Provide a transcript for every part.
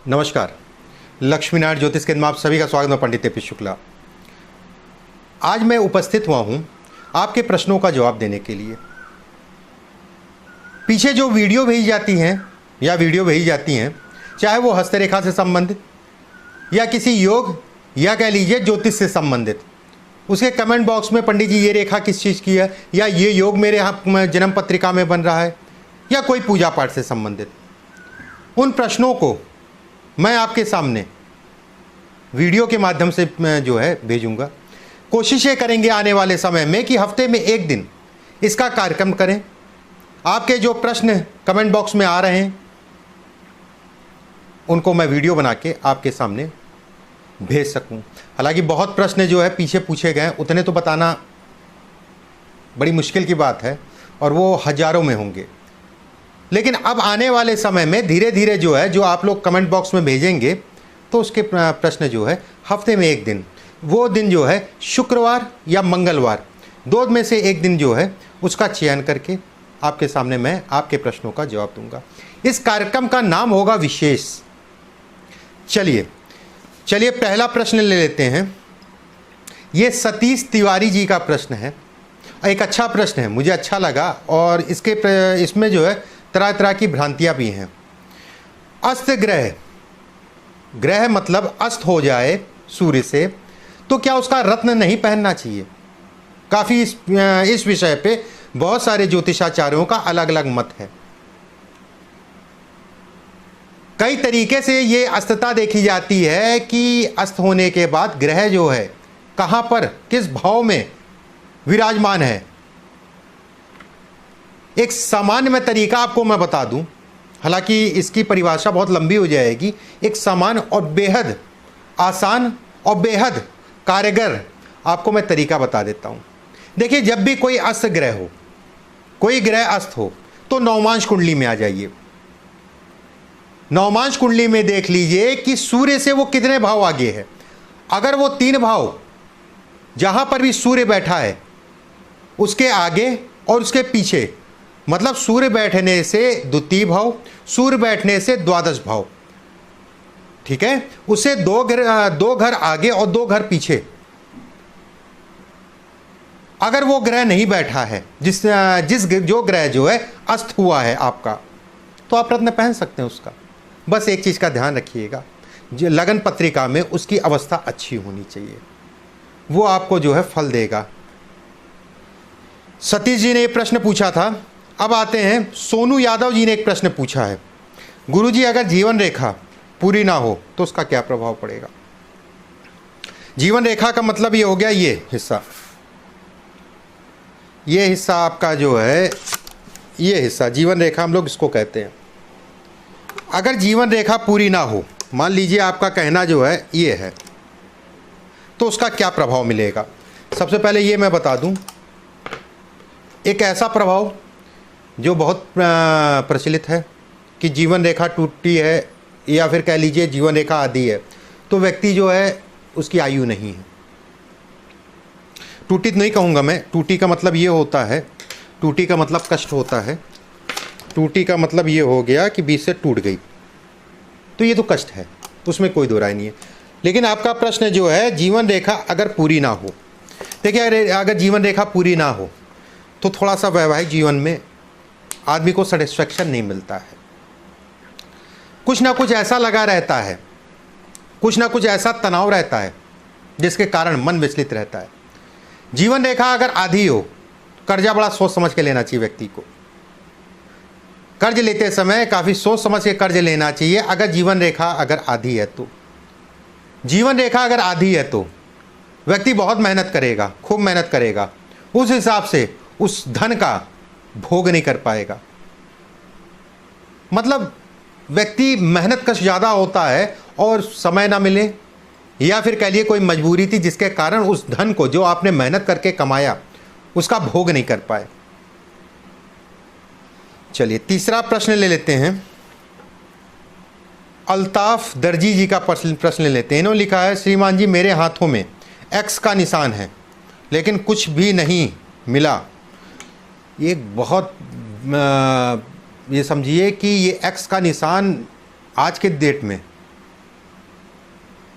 नमस्कार। लक्ष्मीनारायण ज्योतिष केंद्र में आप सभी का स्वागत है। पंडित ए पी शुक्ला। आज मैं उपस्थित हुआ हूं आपके प्रश्नों का जवाब देने के लिए। पीछे जो वीडियो भेजी जाती हैं चाहे वो हस्तरेखा से संबंधित या किसी योग या कह लीजिए ज्योतिष से संबंधित, उसके कमेंट बॉक्स में पंडित जी ये रेखा किस चीज़ की है, या ये योग मेरे यहाँ जन्म पत्रिका में बन रहा है, या कोई पूजा पाठ से संबंधित, उन प्रश्नों को मैं आपके सामने वीडियो के माध्यम से जो है भेजूंगा। कोशिशें करेंगे आने वाले समय में कि हफ्ते में एक दिन इसका कार्यक्रम करें। आपके जो प्रश्न कमेंट बॉक्स में आ रहे हैं उनको मैं वीडियो बना के आपके सामने भेज सकूं। हालांकि बहुत प्रश्न जो है पीछे पूछे गए, उतने तो बताना बड़ी मुश्किल की बात है और वो हजारों में होंगे। लेकिन अब आने वाले समय में धीरे धीरे जो है, जो आप लोग कमेंट बॉक्स में भेजेंगे तो उसके प्रश्न जो है हफ्ते में एक दिन, वो दिन जो है शुक्रवार या मंगलवार, दो में से एक दिन जो है उसका चयन करके आपके सामने मैं आपके प्रश्नों का जवाब दूंगा। इस कार्यक्रम का नाम होगा विशेष। चलिए पहला प्रश्न ले लेते हैं। ये सतीश तिवारी जी का प्रश्न है। एक अच्छा प्रश्न है, मुझे अच्छा लगा, और इसमें जो है तरह तरह की भ्रांतियां भी हैं। अस्त ग्रह मतलब अस्त हो जाए सूर्य से तो क्या उसका रत्न नहीं पहनना चाहिए? काफ़ी इस विषय पे बहुत सारे ज्योतिषाचार्यों का अलग अलग मत है। कई तरीके से ये अस्तता देखी जाती है कि अस्त होने के बाद ग्रह जो है कहाँ पर, किस भाव में विराजमान है। एक सामान्य में तरीका आपको मैं बता दूं, हालांकि इसकी परिभाषा बहुत लंबी हो जाएगी। एक सामान्य और बेहद आसान और बेहद कारगर आपको मैं तरीका बता देता हूं। देखिए, जब भी कोई अस्त ग्रह हो, कोई ग्रह अस्त हो, तो नवमांश कुंडली में आ जाइए। नवमांश कुंडली में देख लीजिए कि सूर्य से वो कितने भाव आगे है। अगर वो 3 भाव जहां पर भी सूर्य बैठा है उसके आगे और उसके पीछे, मतलब सूर्य बैठने से द्वितीय भाव, सूर्य बैठने से द्वादश भाव, ठीक है, उससे 2 घर आगे और 2 घर पीछे अगर वो ग्रह नहीं बैठा है, जो ग्रह जो है अस्त हुआ है आपका, तो आप रत्न पहन सकते हैं उसका। बस एक चीज का ध्यान रखिएगा, जो लगन पत्रिका में उसकी अवस्था अच्छी होनी चाहिए, वो आपको जो है फल देगा। सतीश जी ने ये प्रश्न पूछा था। अब आते हैं, सोनू यादव जी ने एक प्रश्न पूछा है, गुरुजी अगर जीवन रेखा पूरी ना हो तो उसका क्या प्रभाव पड़ेगा? जीवन रेखा का मतलब ये हो गया ये हिस्सा आपका जो है, ये हिस्सा जीवन रेखा हम लोग इसको कहते हैं। अगर जीवन रेखा पूरी ना हो, मान लीजिए आपका कहना जो है ये है, तो उसका क्या प्रभाव मिलेगा? सबसे पहले ये मैं बता दूं, एक ऐसा प्रभाव जो बहुत प्रचलित है कि जीवन रेखा टूटी है, या फिर कह लीजिए जीवन रेखा आदि है, तो व्यक्ति जो है उसकी आयु नहीं है। टूटी तो नहीं कहूँगा मैं, टूटी का मतलब ये होता है, टूटी का मतलब कष्ट होता है। टूटी का मतलब ये हो गया कि बीच से टूट गई, तो ये तो कष्ट है, उसमें कोई दो राय नहीं है। लेकिन आपका प्रश्न जो है जीवन रेखा अगर पूरी ना हो, देखिए अगर जीवन रेखा पूरी ना हो तो थोड़ा सा वैवाहिक जीवन में आदमी को सेटिस्फैक्शन नहीं मिलता है। कुछ ना कुछ ऐसा लगा रहता है, कुछ ना कुछ ऐसा तनाव रहता है जिसके कारण मन विचलित रहता है। जीवन रेखा अगर आधी हो, कर्जा बड़ा सोच समझ के लेना चाहिए व्यक्ति को। कर्ज लेते समय काफ़ी सोच समझ के कर्ज लेना चाहिए। अगर जीवन रेखा अगर आधी है तो, जीवन रेखा अगर आधी है तो व्यक्ति बहुत मेहनत करेगा, खूब मेहनत करेगा, उस हिसाब से उस धन का भोग नहीं कर पाएगा। मतलब व्यक्ति मेहनत कश ज़्यादा होता है और समय ना मिले, या फिर कह लिए कोई मजबूरी थी जिसके कारण उस धन को जो आपने मेहनत करके कमाया उसका भोग नहीं कर पाए। चलिए तीसरा प्रश्न ले लेते हैं। अल्ताफ दर्जी जी का प्रश्न ले लेते हैं। इन्होंने लिखा है, श्रीमान जी मेरे हाथों में एक्स का निशान है लेकिन कुछ भी नहीं मिला। ये बहुत ये समझिए कि ये एक्स का निशान आज के डेट में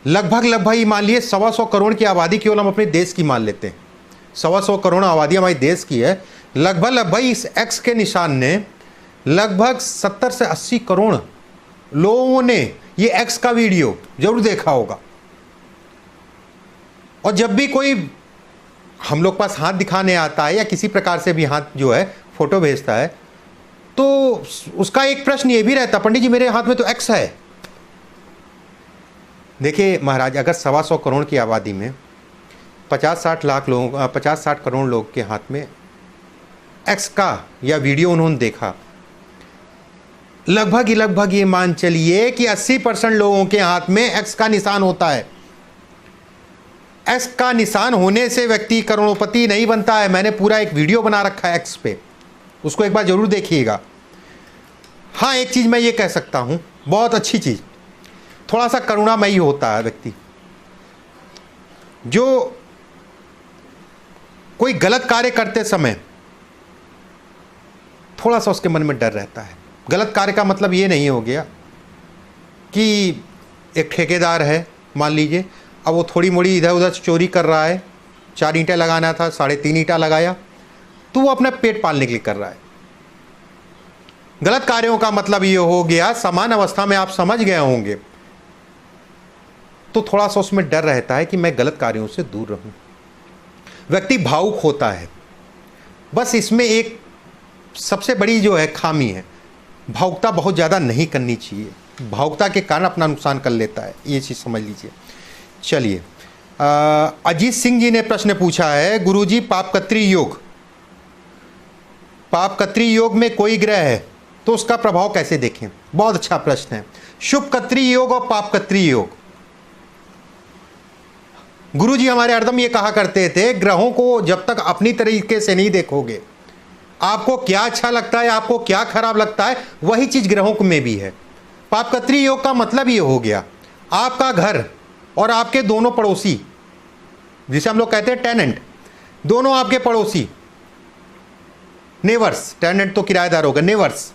लगभग ये मान लिए 125 करोड़ की आबादी केवल हम अपने देश की मान लेते हैं, 125 करोड़ आबादी हमारे देश की है। लगभग इस एक्स के निशान ने लगभग 70 से 80 करोड़ लोगों ने ये एक्स का वीडियो जरूर देखा होगा। और जब भी कोई हम लोग पास हाथ दिखाने आता है या किसी प्रकार से भी हाथ जो है फोटो भेजता है, तो उसका एक प्रश्न ये भी रहता, पंडित जी मेरे हाथ में तो एक्स है। देखिए महाराज, अगर 125 करोड़ की आबादी में 50-60 लाख लोगों 50-60 करोड़ लोग के हाथ में एक्स का या वीडियो उन्होंने देखा, लगभग ये मान चलिए कि 80% लोगों के हाथ में एक्स का निशान होता है। एक्स का निशान होने से व्यक्ति करोड़पति नहीं बनता है। मैंने पूरा एक वीडियो बना रखा है एक्स पे, उसको एक बार जरूर देखिएगा। हाँ, एक चीज मैं ये कह सकता हूं, बहुत अच्छी चीज, थोड़ा सा करुणामयी होता है व्यक्ति। जो कोई गलत कार्य करते समय थोड़ा सा उसके मन में डर रहता है। गलत कार्य का मतलब ये नहीं हो गया कि एक ठेकेदार है, मान लीजिए, अब वो थोड़ी मोड़ी इधर उधर चोरी कर रहा है, 4 ईंटें लगाना था, 3.5 ईंटा लगाया, तो वो अपना पेट पालने के लिए कर रहा है। गलत कार्यों का मतलब ये हो गया, समान अवस्था में आप समझ गए होंगे, तो थोड़ा सा उसमें डर रहता है कि मैं गलत कार्यों से दूर रहूं। व्यक्ति भावुक होता है, बस इसमें एक सबसे बड़ी जो है खामी है, भावुकता बहुत ज़्यादा नहीं करनी चाहिए। भावुकता के कारण अपना नुकसान कर लेता है, ये चीज़ समझ लीजिए। चलिए, अजीत सिंह जी ने प्रश्न पूछा है, गुरुजी पापकत्री योग में कोई ग्रह है तो उसका प्रभाव कैसे देखें? बहुत अच्छा प्रश्न है। शुभकत्री योग और पापकत्री योग, गुरुजी हमारे हरदम ये कहा करते थे, ग्रहों को जब तक अपनी तरीके से नहीं देखोगे, आपको क्या अच्छा लगता है, आपको क्या खराब लगता है, वही चीज ग्रहों में भी है। पापकत्री योग का मतलब ये हो गया, आपका घर और आपके दोनों पड़ोसी, जिसे हम लोग कहते हैं टेनेंट, दोनों आपके पड़ोसी, नेवर्स, टेनेंट तो किराएदार होगा, नेवर्स,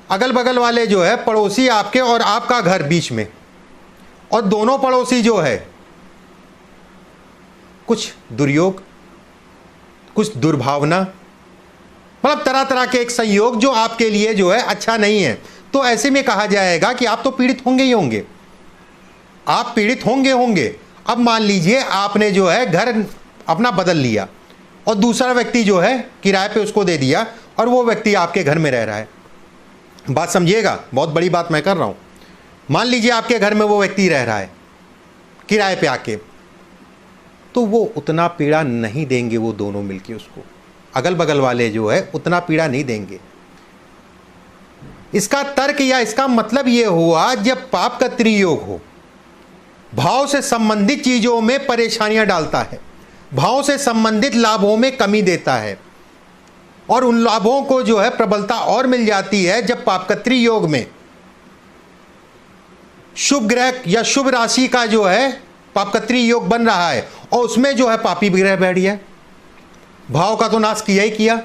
अगल बगल वाले जो है पड़ोसी आपके, और आपका घर बीच में, और दोनों पड़ोसी जो है कुछ दुर्योग, कुछ दुर्भावना, मतलब तरह तरह के एक संयोग जो आपके लिए जो है अच्छा नहीं है, तो ऐसे में कहा जाएगा कि आप तो पीड़ित होंगे ही होंगे, आप पीड़ित होंगे। अब मान लीजिए आपने जो है घर अपना बदल लिया और दूसरा व्यक्ति जो है किराए पे उसको दे दिया, और वो व्यक्ति आपके घर में रह रहा है। बात समझिएगा, बहुत बड़ी बात मैं कर रहा हूं। मान लीजिए आपके घर में वो व्यक्ति रह रहा है किराए पे आके, तो वो उतना पीड़ा नहीं देंगे, वो दोनों मिलके उसको, अगल बगल वाले जो है उतना पीड़ा नहीं देंगे। इसका तर्क या इसका मतलब ये हुआ, जब पापकत्री योग हो, भाव से संबंधित चीजों में परेशानियां डालता है, भाव से संबंधित लाभों में कमी देता है, और उन लाभों को जो है प्रबलता और मिल जाती है जब पापकत्री योग में शुभ ग्रह या शुभ राशि का जो है पापकत्री योग बन रहा है, और उसमें जो है पापी ग्रह बैठ गया, भाव का तो नाश किया ही किया,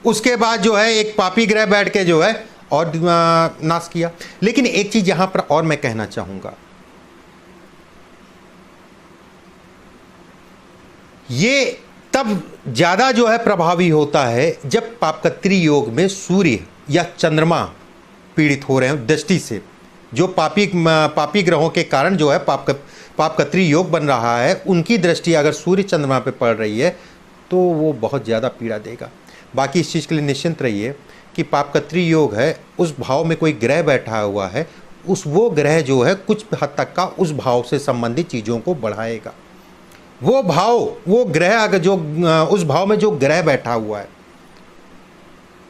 उसके बाद जो है एक पापी ग्रह बैठ के जो है और नाश किया। लेकिन एक चीज यहां पर और मैं कहना चाहूंगा, ये तब ज्यादा जो है प्रभावी होता है जब पापकत्री योग में सूर्य या चंद्रमा पीड़ित हो रहे हैं दृष्टि से। जो पापी ग्रहों के कारण जो है पापकत्री योग बन रहा है, उनकी दृष्टि अगर सूर्य चंद्रमा पे पड़ रही है तो वो बहुत ज़्यादा पीड़ा देगा। बाकी इस चीज़ के लिए निश्चिंत रहिए कि पापकत्री योग है, उस भाव में कोई ग्रह बैठा हुआ है, वो ग्रह जो है कुछ हद तक का उस भाव से संबंधित चीज़ों को बढ़ाएगा। वो ग्रह अगर जो उस भाव में जो ग्रह बैठा हुआ है,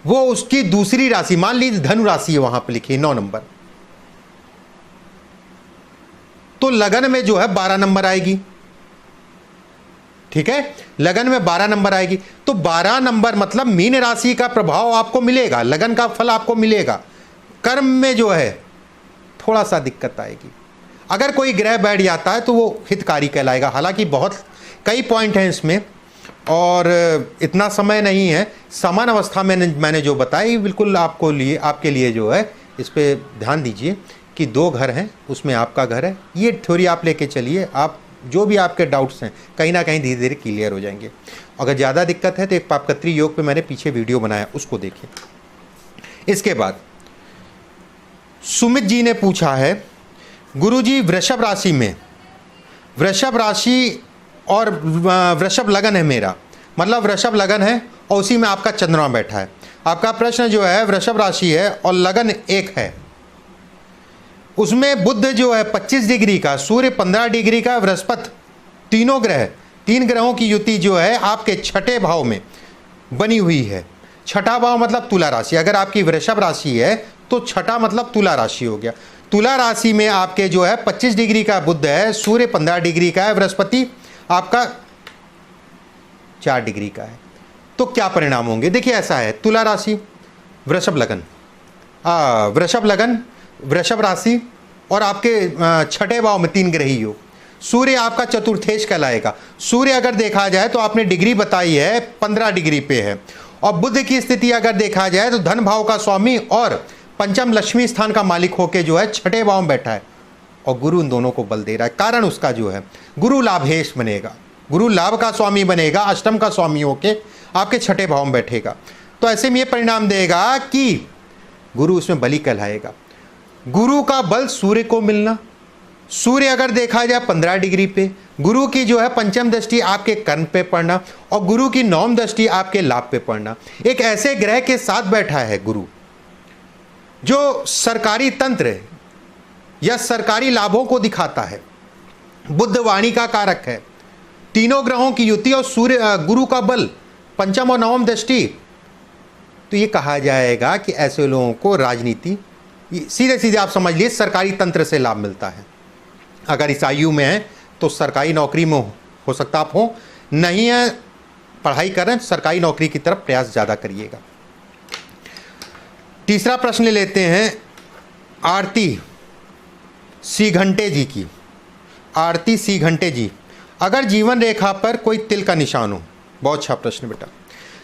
वो उसकी दूसरी राशि, मान लीजिए धनु राशि है, वहां पे लिखी 9 नंबर, तो लगन में जो है 12 नंबर आएगी। ठीक है, लगन में 12 नंबर आएगी, तो 12 नंबर मतलब मीन राशि का प्रभाव आपको मिलेगा, लगन का फल आपको मिलेगा। कर्म में जो है थोड़ा सा दिक्कत आएगी। अगर कोई ग्रह बैठ जाता है तो वो हितकारी कहलाएगा। हालांकि बहुत कई पॉइंट हैं इसमें और इतना समय नहीं है। समान अवस्था में मैंने जो बताई बिल्कुल आपके लिए जो है इस पर ध्यान दीजिए कि 2 घर हैं, उसमें आपका घर है। ये थ्योरी आप लेके चलिए, आप जो भी आपके डाउट्स हैं कहीं ना कहीं धीरे धीरे क्लियर हो जाएंगे। अगर ज़्यादा दिक्कत है तो एक पापकत्री योग पे मैंने पीछे वीडियो बनाया, उसको देखिए। इसके बाद सुमित जी ने पूछा है, गुरुजी वृषभ राशि में, वृषभ राशि और वृषभ लगन है मेरा, मतलब वृषभ लगन है और उसी में आपका चंद्रमा बैठा है। आपका प्रश्न जो है वृषभ राशि है और लगन 1 है, उसमें बुध जो है 25 डिग्री का, सूर्य 15 डिग्री का, बृहस्पति, तीनों ग्रह, 3 ग्रहों की युति जो है आपके छठे भाव में बनी हुई है। छठा भाव मतलब तुला राशि। अगर आपकी वृषभ राशि है तो छठा मतलब तुला राशि हो गया। तुला राशि में आपके जो है 25 डिग्री का बुध है, सूर्य 15 डिग्री का है, बृहस्पति आपका 4 डिग्री का है। तो क्या परिणाम होंगे? देखिए ऐसा है, तुला राशि, वृषभ लगन, वृषभ राशि और आपके छठे भाव में 3 ग्रही योग। सूर्य आपका चतुर्थेश कहलाएगा। सूर्य अगर देखा जाए तो आपने डिग्री बताई है 15 डिग्री पे है। और बुध की स्थिति अगर देखा जाए तो धन भाव का स्वामी और पंचम लक्ष्मी स्थान का मालिक होके जो है छठे भाव में बैठा है और गुरु उन दोनों को बल दे रहा है। कारण उसका जो है गुरु लाभेश बनेगा, गुरु लाभ का स्वामी बनेगा, अष्टम का स्वामी होके आपके छठे भाव में बैठेगा। तो ऐसे में ये परिणाम देगा कि गुरु उसमें बली कहलाएगा। गुरु का बल सूर्य को मिलना, सूर्य अगर देखा जाए 15 डिग्री पे, गुरु की जो है पंचम दृष्टि आपके कर्म पे पड़ना और गुरु की नवम दृष्टि आपके लाभ पे पड़ना। एक ऐसे ग्रह के साथ बैठा है गुरु जो सरकारी तंत्र या सरकारी लाभों को दिखाता है। बुध वाणी का कारक है, तीनों ग्रहों की युति और सूर्य गुरु का बल, पंचम और नवम दृष्टि। तो ये कहा जाएगा कि ऐसे लोगों को राजनीति, सीधे सीधे आप समझ लीजिए, सरकारी तंत्र से लाभ मिलता है। अगर इस आयु में है तो सरकारी नौकरी में हो सकता आप हो, नहीं है पढ़ाई करें, सरकारी नौकरी की तरफ प्रयास ज़्यादा करिएगा। तीसरा प्रश्न ले लेते हैं आरती सी घंटे जी की। आरती सी घंटे जी, अगर जीवन रेखा पर कोई तिल का निशान हो। बहुत अच्छा प्रश्न बेटा।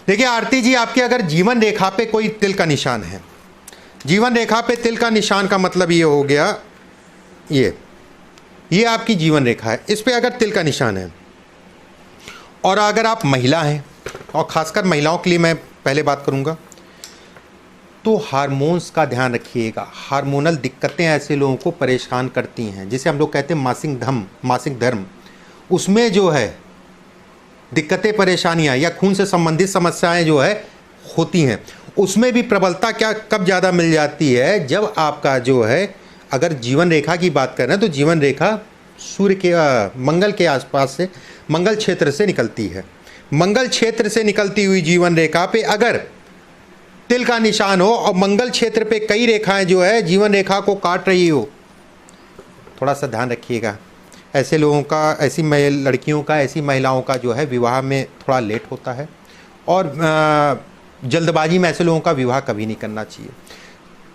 देखिए आरती जी, आपके अगर जीवन रेखा पे कोई तिल का निशान है, जीवन रेखा पे तिल का निशान का मतलब ये हो गया, ये आपकी जीवन रेखा है, इस पे अगर तिल का निशान है और अगर आप महिला हैं, और ख़ासकर महिलाओं के लिए मैं पहले बात करूँगा, तो हार्मोन्स का ध्यान रखिएगा। हार्मोनल दिक्कतें ऐसे लोगों को परेशान करती हैं, जिसे हम लोग कहते हैं मासिक धर्म। उसमें जो है दिक्कतें, परेशानियां या खून से संबंधित समस्याएं जो है होती हैं, उसमें भी प्रबलता क्या कब ज़्यादा मिल जाती है? जब आपका जो है, अगर जीवन रेखा की बात करें तो जीवन रेखा सूर्य के मंगल के आसपास से, मंगल क्षेत्र से निकलती है। मंगल क्षेत्र से निकलती हुई जीवन रेखा पे अगर तिल का निशान हो और मंगल क्षेत्र पे कई रेखाएं जो है जीवन रेखा को काट रही हो, थोड़ा सा ध्यान रखिएगा। ऐसे लोगों का, ऐसी लड़कियों का, ऐसी महिलाओं का जो है विवाह में थोड़ा लेट होता है और जल्दबाजी में ऐसे लोगों का विवाह कभी नहीं करना चाहिए।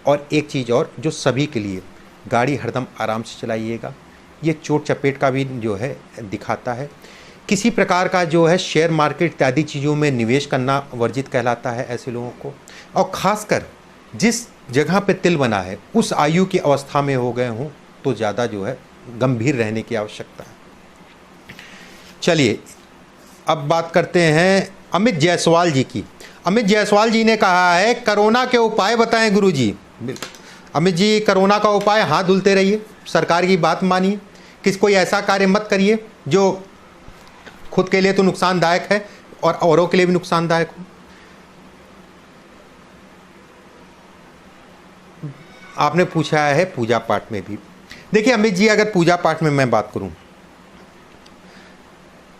और एक चीज़ और जो सभी के लिए, गाड़ी हरदम आराम से चलाइएगा। ये चोट चपेट का भी जो है दिखाता है। किसी प्रकार का जो है शेयर मार्केट इत्यादि चीज़ों में निवेश करना वर्जित कहलाता है ऐसे लोगों को। और ख़ासकर जिस जगह पे तिल बना है उस आयु की अवस्था में हो गए हों तो ज़्यादा जो है गंभीर रहने की आवश्यकता है। चलिए अब बात करते हैं अमित जायसवाल जी की। अमित जायसवाल जी ने कहा है, कोरोना के उपाय बताएं गुरुजी। अमित जी, कोरोना का उपाय, हाथ धुलते रहिए, सरकार की बात मानिए, कोई ऐसा कार्य मत करिए जो खुद के लिए तो नुकसानदायक है और औरों के लिए भी नुकसानदायक हो। आपने पूछा है पूजा पाठ में भी। देखिए अमित जी, अगर पूजा पाठ में मैं बात करूं,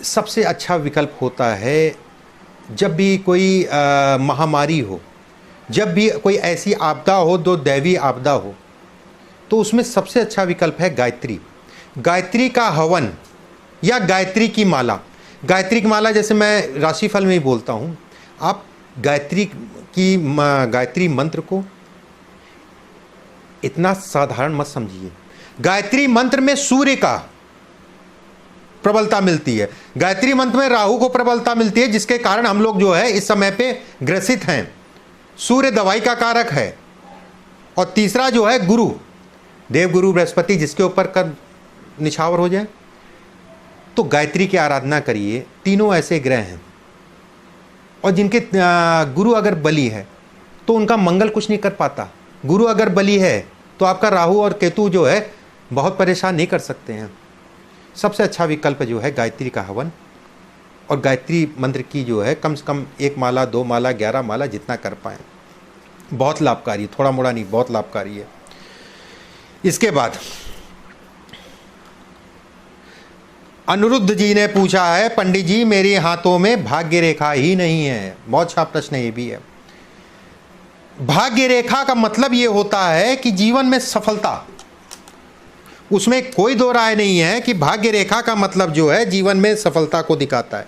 सबसे अच्छा विकल्प होता है जब भी कोई महामारी हो, जब भी कोई ऐसी आपदा हो, जो दैवी आपदा हो, तो उसमें सबसे अच्छा विकल्प है गायत्री। गायत्री का हवन या गायत्री की माला। गायत्री की माला जैसे मैं राशिफल में ही बोलता हूँ, आप गायत्री मंत्र को इतना साधारण मत समझिए। गायत्री मंत्र में सूर्य का प्रबलता मिलती है, गायत्री मंत्र में राहु को प्रबलता मिलती है, जिसके कारण हम लोग जो है इस समय पे ग्रसित हैं। सूर्य दवाई का कारक है और तीसरा जो है गुरु, देवगुरु बृहस्पति जिसके ऊपर कर निछावर हो जाए, तो गायत्री की आराधना करिए। तीनों ऐसे ग्रह हैं और जिनके गुरु अगर बली है तो उनका मंगल कुछ नहीं कर पाता। गुरु अगर बली है तो आपका राहु और केतु जो है बहुत परेशान नहीं कर सकते हैं। सबसे अच्छा विकल्प जो है गायत्री का हवन, और गायत्री मंत्र की जो है कम से कम 1 माला 2 माला 11 माला जितना कर पाएँ, बहुत लाभकारी, थोड़ा मोड़ा नहीं, बहुत लाभकारी है। इसके बाद अनिरुद्ध जी ने पूछा है, पंडित जी मेरे हाथों में भाग्य रेखा ही नहीं है। बहुत अच्छा प्रश्न ये भी है। भाग्य रेखा का मतलब ये होता है कि जीवन में सफलता, उसमें कोई दो राय नहीं है कि भाग्य रेखा का मतलब जो है जीवन में सफलता को दिखाता है।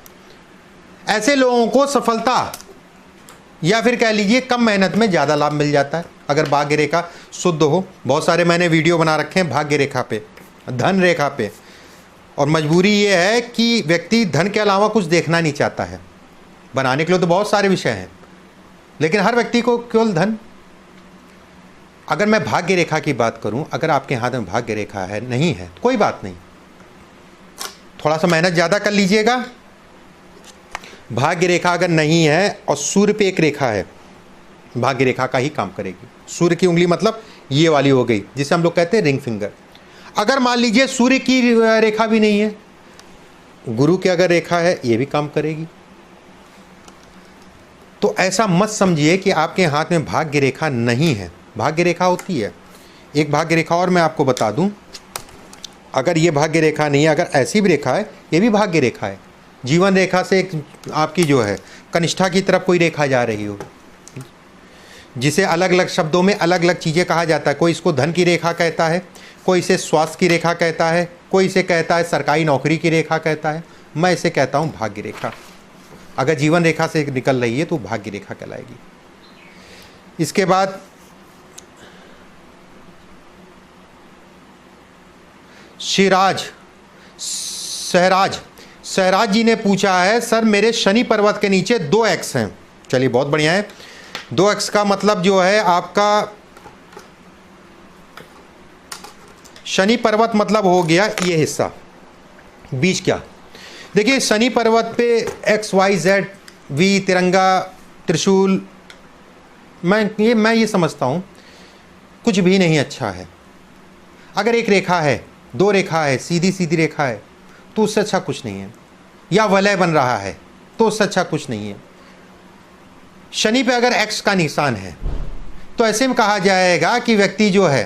ऐसे लोगों को सफलता या फिर कह लीजिए कम मेहनत में ज़्यादा लाभ मिल जाता है अगर भाग्य रेखा शुद्ध हो। बहुत सारे मैंने वीडियो बना रखे हैं भाग्य रेखा पे, धन रेखा पे, और मजबूरी ये है कि व्यक्ति धन के अलावा कुछ देखना नहीं चाहता है। बनाने के लिए तो बहुत सारे विषय हैं, लेकिन हर व्यक्ति को केवल धन। अगर मैं भाग्य रेखा की बात करूं, अगर आपके हाथ में भाग्य रेखा है नहीं है तो कोई बात नहीं, थोड़ा सा मेहनत ज़्यादा कर लीजिएगा। भाग्य रेखा अगर नहीं है और सूर्य पे एक रेखा है, भाग्य रेखा का ही काम करेगी। सूर्य की उंगली मतलब ये वाली हो गई जिसे हम लोग कहते हैं रिंग फिंगर। अगर मान लीजिए सूर्य की रेखा भी नहीं है, गुरु की अगर रेखा है, ये भी काम करेगी। तो ऐसा मत समझिए कि आपके हाथ में भाग्य रेखा नहीं है। भाग्य रेखा होती है। एक भाग्य रेखा और मैं आपको बता दूं, अगर ये भाग्य रेखा नहीं है, अगर ऐसी भी रेखा है, ये भी भाग्य रेखा है। जीवन रेखा से एक आपकी जो है कनिष्ठा की तरफ कोई रेखा जा रही हो, जिसे अलग अलग शब्दों में अलग अलग चीज़ें कहा जाता है। कोई इसको धन की रेखा कहता है, कोई इसे स्वास्थ्य की रेखा कहता है, कोई इसे कहता है सरकारी नौकरी की रेखा कहता है। मैं इसे कहता हूँ भाग्य रेखा। अगर जीवन रेखा से निकल रही है तो भाग्य रेखा कहलाएगी। इसके बाद सहराज जी ने पूछा है, सर मेरे शनि पर्वत के नीचे 2 एक्स हैं। चलिए बहुत बढ़िया है। 2 एक्स का मतलब जो है आपका शनि पर्वत मतलब हो गया ये हिस्सा, बीच क्या। देखिए शनि पर्वत पे XYZ V तिरंगा त्रिशूल, मैं ये समझता हूँ कुछ भी नहीं अच्छा है। अगर एक रेखा है, 2 रेखा है, सीधी सीधी रेखा है, तो उससे अच्छा कुछ नहीं है। या वलय बन रहा है तो उससे अच्छा कुछ नहीं है। शनि पे अगर X का निशान है तो ऐसे में कहा जाएगा कि व्यक्ति जो है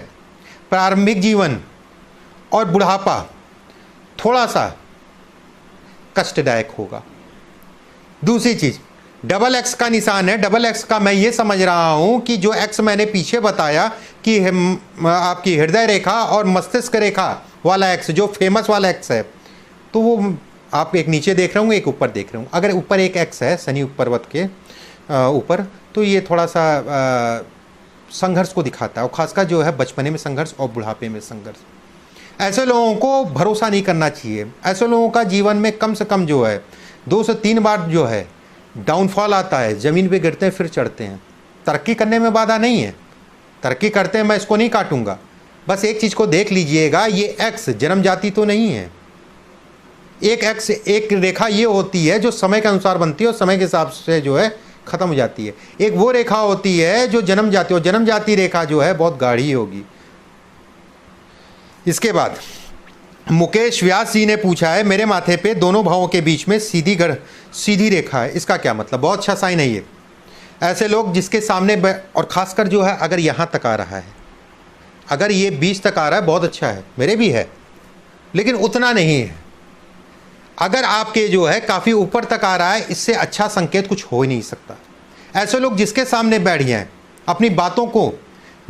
प्रारंभिक जीवन और बुढ़ापा थोड़ा सा कष्टदायक होगा। दूसरी चीज़, डबल एक्स का निशान है। डबल एक्स का मैं ये समझ रहा हूँ कि जो एक्स मैंने पीछे बताया कि आपकी हृदय रेखा और मस्तिष्क रेखा वाला एक्स, जो फेमस वाला एक्स है, तो वो आप एक नीचे देख रहे होंगे, एक ऊपर देख रहे होंगे। अगर ऊपर एक एक्स है शनि पर्वत के ऊपर, तो ये थोड़ा सा संघर्ष को दिखाता है, और खासकर जो है बचपने में संघर्ष और बुढ़ापे में संघर्ष। ऐसे लोगों को भरोसा नहीं करना चाहिए। ऐसे लोगों का जीवन में कम से कम जो है 2 से 3 बार जो है डाउनफॉल आता है, ज़मीन पे गिरते हैं फिर चढ़ते हैं। तरक्की करने में बाधा नहीं है, तरक्की करते हैं, मैं इसको नहीं काटूंगा। बस एक चीज़ को देख लीजिएगा, ये एक्स जन्म जाति तो नहीं है। एक एक्स, एक रेखा ये होती है जो समय के अनुसार बनती है और समय के हिसाब से जो है ख़त्म हो जाती है। एक वो रेखा होती है जो जन्म जाति, और जन्म जाति रेखा जो है बहुत गाढ़ी होगी। इसके बाद मुकेश व्यास जी ने पूछा है, मेरे माथे पे दोनों भावों के बीच में सीधी रेखा है, इसका क्या मतलब। बहुत अच्छा साइन है ये। ऐसे लोग जिसके सामने और खासकर जो है अगर यहाँ तक आ रहा है, अगर ये 20 तक आ रहा है बहुत अच्छा है, मेरे भी है, लेकिन उतना नहीं है। अगर आपके जो है काफ़ी ऊपर तक आ रहा है, इससे अच्छा संकेत कुछ हो ही नहीं सकता। ऐसे लोग जिसके सामने बैठ जाएं अपनी बातों को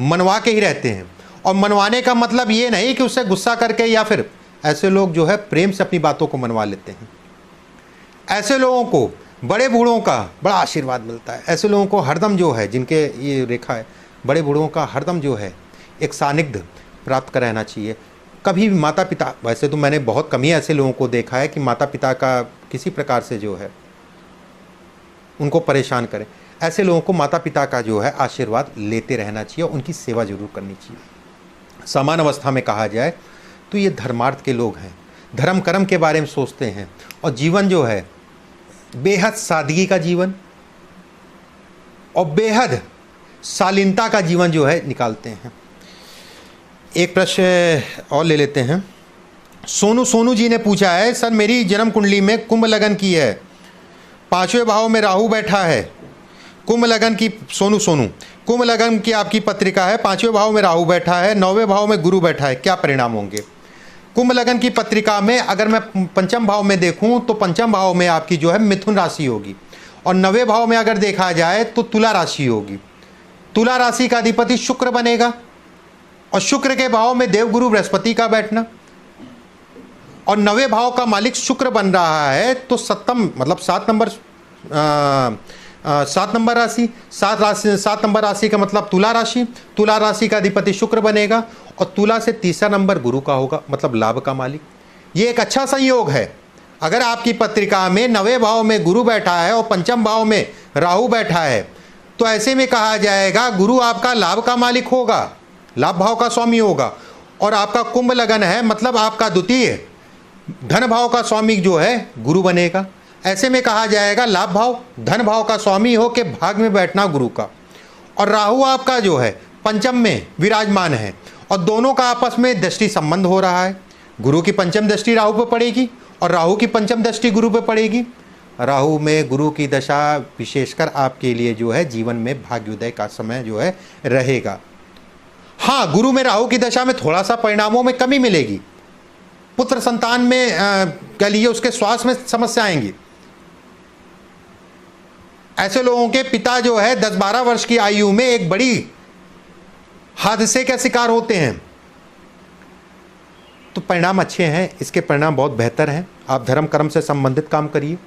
मनवा के ही रहते हैं, और मनवाने का मतलब ये नहीं कि उससे गुस्सा करके, या फिर ऐसे लोग जो है प्रेम से अपनी बातों को मनवा लेते हैं। ऐसे लोगों को बड़े बूढ़ों का बड़ा आशीर्वाद मिलता है। ऐसे लोगों को हरदम जो है, जिनके ये रेखा है, बड़े बूढ़ों का हरदम जो है एक सानिध्य प्राप्त कर रहना चाहिए। कभी भी माता पिता, वैसे तो मैंने बहुत कम ही ऐसे लोगों को देखा है कि माता पिता का किसी प्रकार से जो है उनको परेशान करें। ऐसे लोगों को माता पिता का जो है आशीर्वाद लेते रहना चाहिए, उनकी सेवा जरूर करनी चाहिए। समान अवस्था में कहा जाए तो ये धर्मार्थ के लोग हैं, धर्म कर्म के बारे में सोचते हैं और जीवन जो है बेहद सादगी का जीवन और बेहद शालीनता का जीवन जो है निकालते हैं। एक प्रश्न और ले लेते हैं। सोनू जी ने पूछा है, सर मेरी जन्म कुंडली में कुंभ लगन की है, 5वें भाव में राहु बैठा है। कुंभ लगन की सोनू कुंभ लगन की आपकी पत्रिका है, 5वें भाव में राहु बैठा है, 9वें भाव में गुरु बैठा है, क्या परिणाम होंगे? कुंभ लगन की पत्रिका में अगर मैं पंचम भाव में देखूं तो पंचम भाव में आपकी जो है मिथुन राशि होगी और 9वें भाव में अगर देखा जाए तो तुला राशि होगी। तुला राशि का अधिपति शुक्र बनेगा और शुक्र के भाव में देवगुरु बृहस्पति का बैठना और 9वें भाव का मालिक शुक्र बन रहा है तो सप्तम मतलब 7 नंबर राशि 7 नंबर राशि का मतलब तुला राशि का अधिपति शुक्र बनेगा और तुला से तीसरा नंबर गुरु का होगा, मतलब लाभ का मालिक। ये एक अच्छा संयोग है। अगर आपकी पत्रिका में 9वें भाव में गुरु बैठा है और पंचम भाव में राहु बैठा है तो ऐसे में कहा जाएगा गुरु आपका लाभ का मालिक होगा, लाभ भाव का स्वामी होगा और आपका कुंभ लगन है मतलब आपका द्वितीय धन भाव का स्वामी जो है गुरु बनेगा। ऐसे में कहा जाएगा लाभ भाव धन भाव का स्वामी हो के भाग में बैठना गुरु का। और राहु आपका जो है पंचम में विराजमान है और दोनों का आपस में दृष्टि संबंध हो रहा है। गुरु की पंचम दृष्टि राहु पर पड़ेगी और राहु की पंचम दृष्टि गुरु पर पड़ेगी। राहु में गुरु की दशा विशेषकर आपके लिए जो है जीवन में भाग्योदय का समय जो है रहेगा। हाँ, गुरु में राहु की दशा में थोड़ा सा परिणामों में कमी मिलेगी, पुत्र संतान में कह लीजिए उसके स्वास्थ्य में समस्या आएंगी। ऐसे लोगों के पिता जो है 10-12 वर्ष की आयु में एक बड़ी हादसे का शिकार होते हैं। तो परिणाम अच्छे हैं, इसके परिणाम बहुत बेहतर हैं। आप धर्म कर्म से संबंधित काम करिए,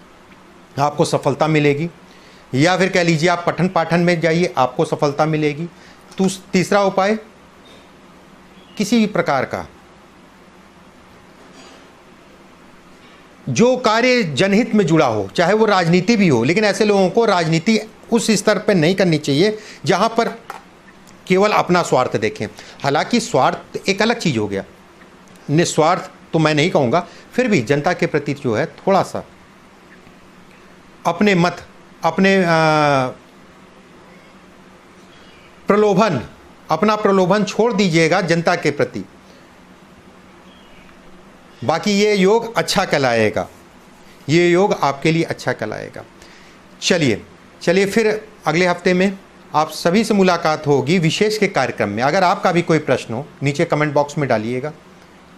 आपको सफलता मिलेगी, या फिर कह लीजिए आप पठन पाठन में जाइए, आपको सफलता मिलेगी। तो तीसरा उपाय, किसी भी प्रकार का जो कार्य जनहित में जुड़ा हो, चाहे वो राजनीति भी हो, लेकिन ऐसे लोगों को राजनीति उस स्तर पर नहीं करनी चाहिए जहां पर केवल अपना स्वार्थ देखें। हालांकि स्वार्थ एक अलग चीज़ हो गया, निस्वार्थ तो मैं नहीं कहूँगा, फिर भी जनता के प्रति जो है थोड़ा सा अपने मत, अपने प्रलोभन, अपना प्रलोभन छोड़ दीजिएगा जनता के प्रति। बाकी ये योग अच्छा कहलाएगा, ये योग आपके लिए अच्छा कहलाएगा। चलिए फिर अगले हफ्ते में आप सभी से मुलाकात होगी विशेष के कार्यक्रम में। अगर आपका भी कोई प्रश्न हो नीचे कमेंट बॉक्स में डालिएगा,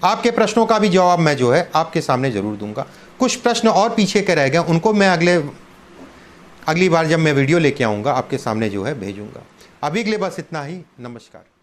आपके प्रश्नों का भी जवाब मैं जो है आपके सामने ज़रूर दूंगा। कुछ प्रश्न और पीछे के रह गए, उनको मैं अगली बार जब मैं वीडियो लेके आऊँगा आपके सामने जो है भेजूँगा। अभी के लिए बस इतना ही। नमस्कार।